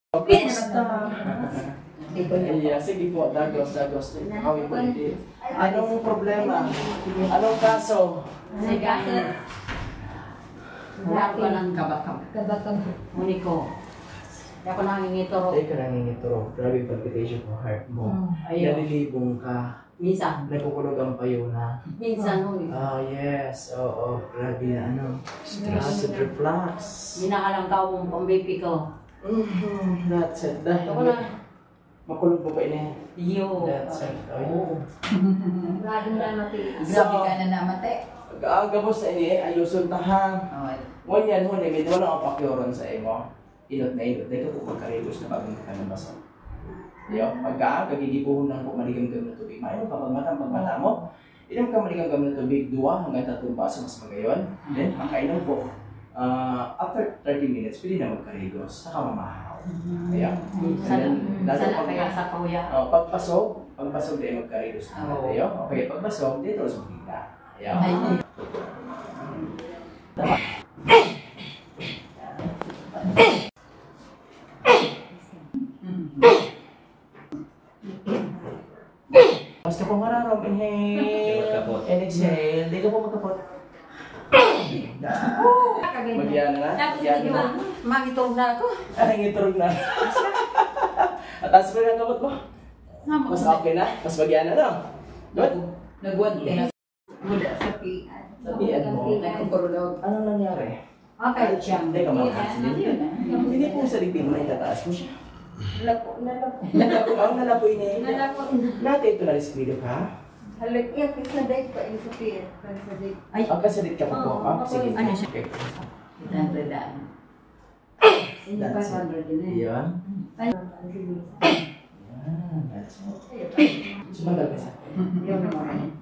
Kumusta? Iya, sige po, dagos. Kami po hindi. Anong problema? Anong kaso? Sige, wala ko ng kabakam. Muni ko. Hindi ako nangingituro. Hindi ka nangingituro. Grabe palpitation ng heart mo. Nalilibong ka. Minsan. Nagkukulog ang payo na. Minsan huli. Yes. Oo. Grabe na ano. Acid reflux. Ginakalang tao mong pang-BP ko. That's it. Dahil Ako na. makulog po ba ini? Yo. That's it. Oo. Lagi na natin. Sabi ka na namatay. Gabos na ini, ayusun tahan. Wanyan mo, may wala ang pakyoron sa imo. Inot na inot. Dahil po pagkarigos na bagong ka ng baso. Yo, pagka gagigibuhon ng po maligam-gam na tubig. Mainom ka pagmata mo. Inom ka maligam-gam na tubig, 2 hanggang 3 baso mas magayon. Then, makainom po. After 30 minutes, pwede na magkarigos. Saka mamahaw. Kaya, sana kaya sa kuya. pagpasok din magkarigos na tayo. Okay, pagpasok, dito ulit magkita. Kaya, basta po mararam, inhale, and exhale. Hindi ka po magkapot. Magyana na? Magitulog na ako. Nangitulog na. Atas mo yung gamot mo? Mas okay na? Mas magyana na? Good? Nagwad ka na. Muda sa pian. Sabihan mo. Anong nangyari? Okay, siyang. Hindi ka makasin. Hindi po sa lipin mo, itataas mo siya. Nalapo. Ang nalapoy niya. Natin ito na-rescrido ka? Halik, iya, kasaday pa, yung sapir. Kasaday. Ay, kasalit ka pa po. Sige. Ano siya? Okay. Dandaan. Hindi pa 100 din eh. Iyan. That's it. Sumagal ka sa akin. Yun naman.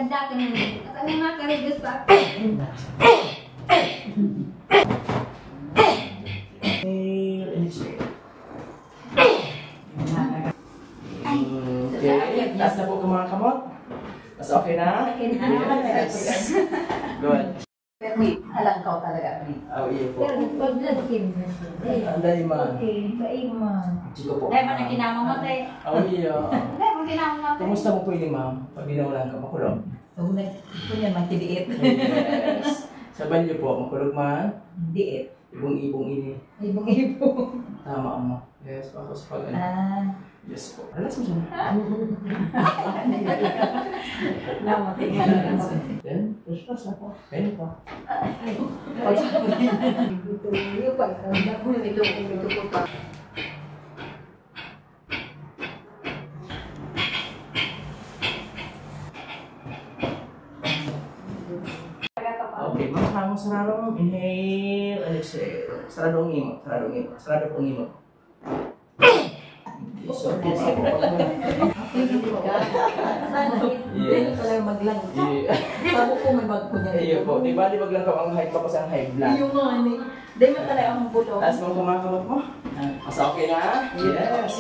Dati mo, at ano nga karigos pa? Okay, taas na po mga kamot. Mas okay na? Yes. Good. Alam ka talaga. Iya po. Pero nagpag-blood kim na siya. Anday man. Okay, maiman. Chiko po. Dahil mo na kinamamatay. Iya. Dahil mo kinamamatay. Kumusta mo po ini, ma'am? Pag binawalan ka, makulog? Unag ko niya magtiliit. Yes. Saban niyo po, makulog man? Diit. Ibong-ibong ini. Ibong-ibong. Tama mo. Yes, ako sa pag Yes po. Alas mo siya. Namatay ka na. Then, push pass ako. Ayun po. Ito, yung pa, ito ko pa. Okay, mga sarado. Inhale and exhale. Sarado ang imo. Sarado pong imo. So, yes. Hindi pala maglang. Sabi ko may bag ko niya. Iyo po. Di ba, di maglang ka ang high tapos ang high blood? Yung nga ni. Dahil mo talaga ang bulong. Taas mo kumakamot mo. Mas okay na? Yes.